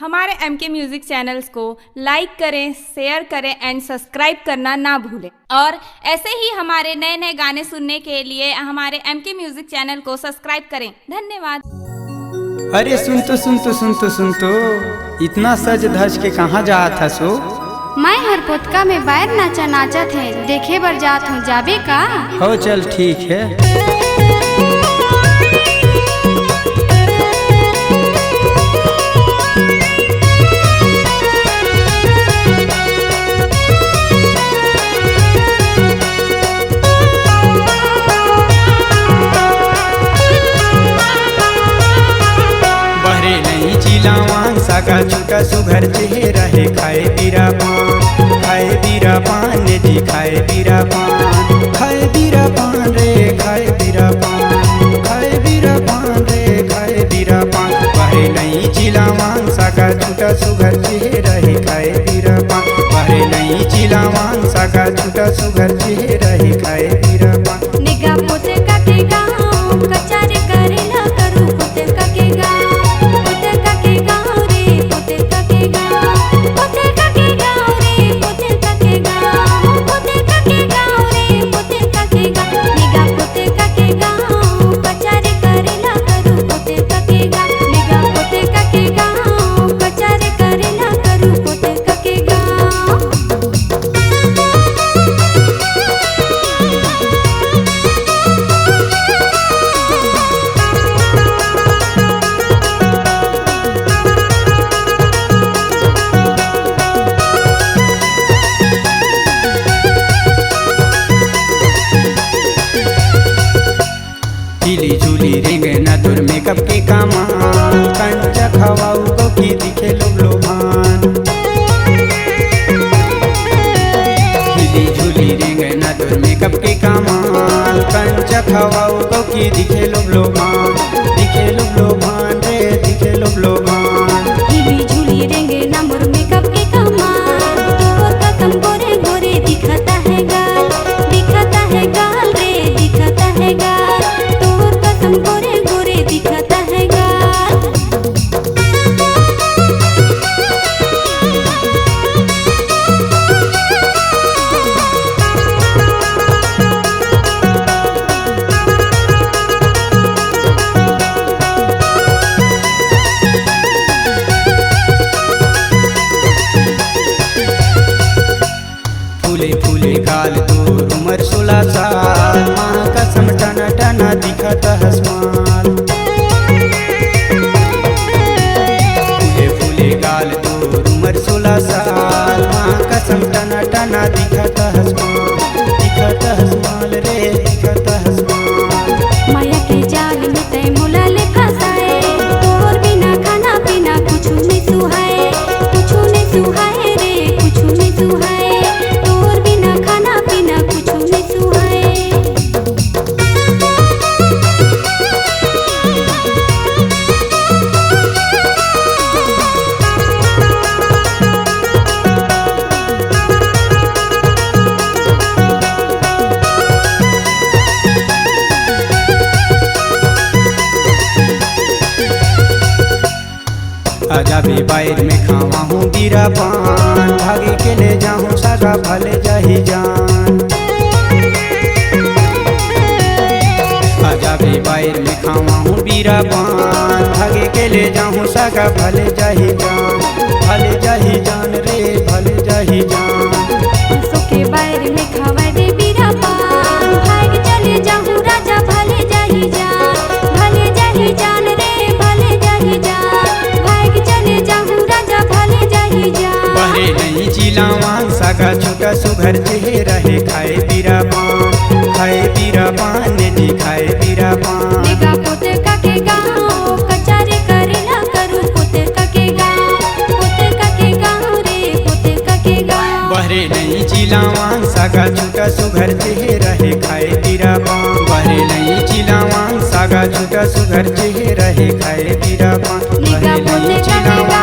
हमारे MK music channels को लाइक करें, शेयर करें एंड सब्सक्राइब करना ना भूलें। और ऐसे ही हमारे नए नए गाने सुनने के लिए हमारे MK म्यूजिक चैनल को सब्सक्राइब करें। धन्यवाद। अरे सुन तो इतना सज धज के कहाँ जा था सो? मैं हर पोतका में बैर नाचा थे, देखे बर जात हूँ, जाबे का? हो चल ठीक है। बहरे नहीं चिलावान सागा छुटा सुघर चेहरा है, खाए बीरा पान ने जी, खाए बीरा पान रे, खाए बीरा पान रे, खाए बीरा पान। बहरे नहीं चिलावान सागा छुटा सुघर चेहरा है, खाए बीरा पान। बहरे नहीं चिलावान सागा छुटा सुघर चेहरा है, खाए बीरा पान। निगा पोते का के गाँव कचारे करेला करू, पोते का के गाँव रे, पोते का के गाँव, पोते का के गाँव रे, पोते का के गाँव, पोते का के गाँव रे, पोते का के गाँव। निगा पोते का के गाँव कचारे करेला करू, पोते का के गाँव। निगा पोते का के गाँव कचारे करेला करू, पोते का के गाँव। झिली झूली रेंगे ना तुर मेकअप के कामान, कंचा खवाऊ को की दिखे लोभान। झिली झूली रेंगे ना तुर मेकअप के कामान, कंचा खवाऊ को की दिखे लोभान रे, दिखे लोभान। झिली झूली रेंगे ना मोर मेकअप के कमाल, तोर कसम गोरे गोरे दिखता है गाल, दिखता है गाल रे, दिखता है गाल। तोर कसम गोरे गोरे दिखता है गाल। फूले फूले गाल तोर उमर 16 साल, माँ कसम टना टना दिखता हसमाल। फूले फूले गाल तोर उमर 16 साल, माँ कसम टना टना दिखता हसमाल रे, दिखता हसमाल। माया के जाल में तय मोला ले फसाए, तोर बिना खाना पीना कुछ नहीं सुहाए, कुछ नहीं सुहाए रे, कुछ नहीं सुहाए। तोर बिना खाना पीना कुछ नहीं सुहाए। आजा भी बाहर में खावा हूँ बीरा पान, भागे के ले जाऊँ सागा भले जाही जान। आजा भी बाहर में खावा हूँ बीरा पान, भागे के ले जाऊँ सागा भले जाही जान रे, भले जाही जान। सोके बाहर में खावा दे बीरा पान, भाग चले जाऊँ राजा भले जाही जान, भले जाही जान रे, भले जाही जान। भाग चले जाऊँ राजा भले जाही जान। बहरे नहीं चिलावान सागा छोटा सुघर चेहरा है, खाए बीरा पान ने जी, खाए बीरा पान। निगा पोते का के गाँव कचारे करेला करू, पोते का के गाँव, पोते का के गाँव रे, पोते का के गाँव। बहरे नहीं चिलावान सागा छोटा सुघर चेहरा है, खाए बीरा पान। बहरे नहीं चिलावान सागा छोटा सुघर चेहरा है, खाए बीरा पान। निगा बहरे पोते नहीं का के चिलावान